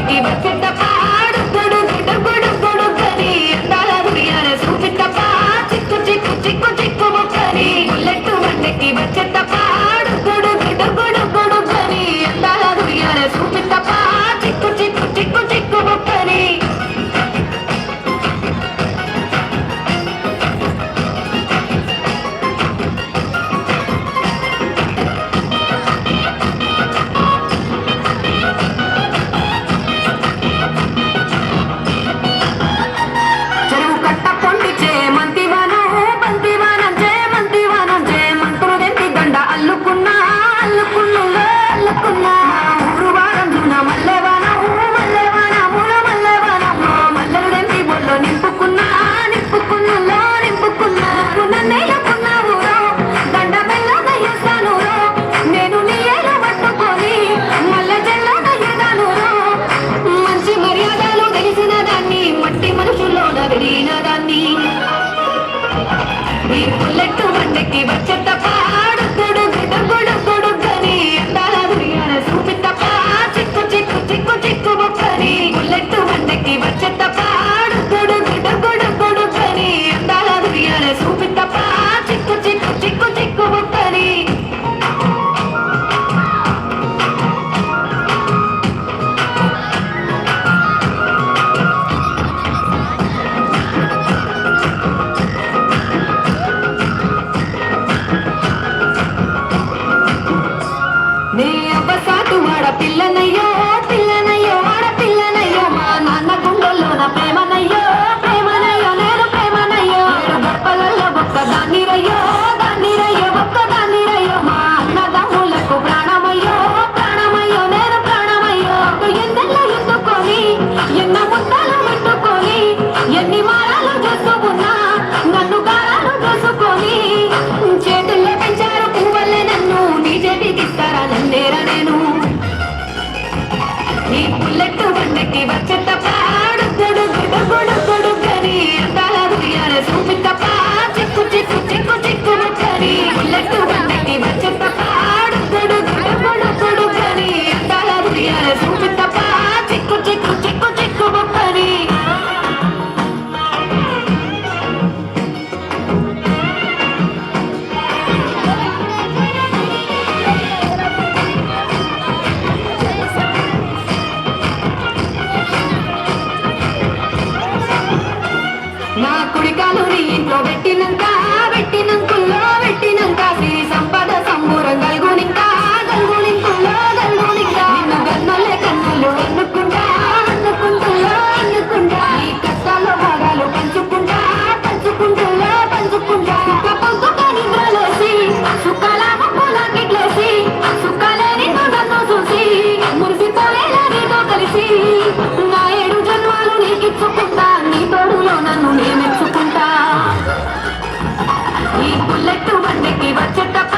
బండికి వచ్చేటప్ప గుడు గుడు గుడు గుడు గని అందాల దునియాన చూపిట్టప్ప చిక్కు చిక్కు చిక్కు చిక్కు ముక్కని బుల్లెట్ బండికి వచ్చేటప్ప గుడు గుడు గుడు గుడు గని అందాల దునియాన చూపిట్టప్ప చిక్కు చిక్కు చిక్కు చిక్కు ముక్కని బుల్లెట్ బండికి వచ్చేటప్ప గుడు గుడు గుడు గుడు గని అందాల దునియాన చూపిట్టప్ప చిక్కు చిక్కు చిక్కు చిక్కు ముక్కని బుల్లెట్ బండికి వచ్చేటప్ప గుడు గుడు గుడు గుడు గని అందాల దునియాన చూపిట్టప్ప చిక్కు చిక్కు చిక్కు చిక్కు ముక్కని నీ అబ్బసాటు వాడ పిల్లనయ్యో పిల్లనయ్యో వాడ పిల్లనయ్యో మా నాన్న గుండెల్లో నా ప్రేమనయ్యో ప్రేమనయ్యో నేను ప్రేమనయ్యో గొప్పలలో గొప్ప దాన్నిరయ్యో దాన్నిరయ్యో గొప్ప దాన్నిరయ్యో మా అన్నదమ్ములకు ప్రాణమయ్యో ప్రాణమయ్యో నేను ప్రాణమయ్యో ఎందెల్లో ఎత్తుకొని ఎన్న ముద్దలు పెట్టుకొని ఎన్ని మారాలు చేసుకున్నా నన్ను గారాలు చేసుకొని చేతుల్లో పెంచారు పువ్వల్లే నన్ను నీ చేతికిస్తారా నన్నేరా నేను నీ బుల్లెట్ బండికి వచ్చేటప్ప గుడు గుడు గుడు గుడు గని అందాల దునియాన చూపిట్టప్ప చిక్కు చిక్కు చిక్కు చిక్కు ముక్కని బుల్లెట్ బండికి వచ్చేటప్ప గుడు గుడు గుడు గుడు గని అందాల దునియాన చూపిట్టప్ప చిక్కు చిక్కు చిక్కు చిక్కు ముక్కని నా కుడికాలు నీ ఇంట్లో పెట్టినంకుల్లో పెట్టినంక సిరి సంపద సంబూరం గల్గునింకా గల్గునింకుల్లో గల్గునింకా నిన్ను గన్నోలే కన్నులు అన్నుకుంటా అన్నుకుంటుల్లో అన్నుకుంటా ఈ కష్టాల్లో భాగాలు పంచుకుంటా పంచుకుంటుల్లో పంచుకుంటా సుఖ పొందుక నిద్రలేసి సుఖాల ముక్కులకిట్లేసి సుఖాలే నిన్ను నన్ను చూసి మురిసిపోయేలా నీతో కలిసి నా 7 జన్మాలు నీకిచ్చుకుంటా నీ తోడులో నన్ను నే మెచ్చుకుంటా ఈ బుల్లెట్ బండికి వచ్చేటప్ప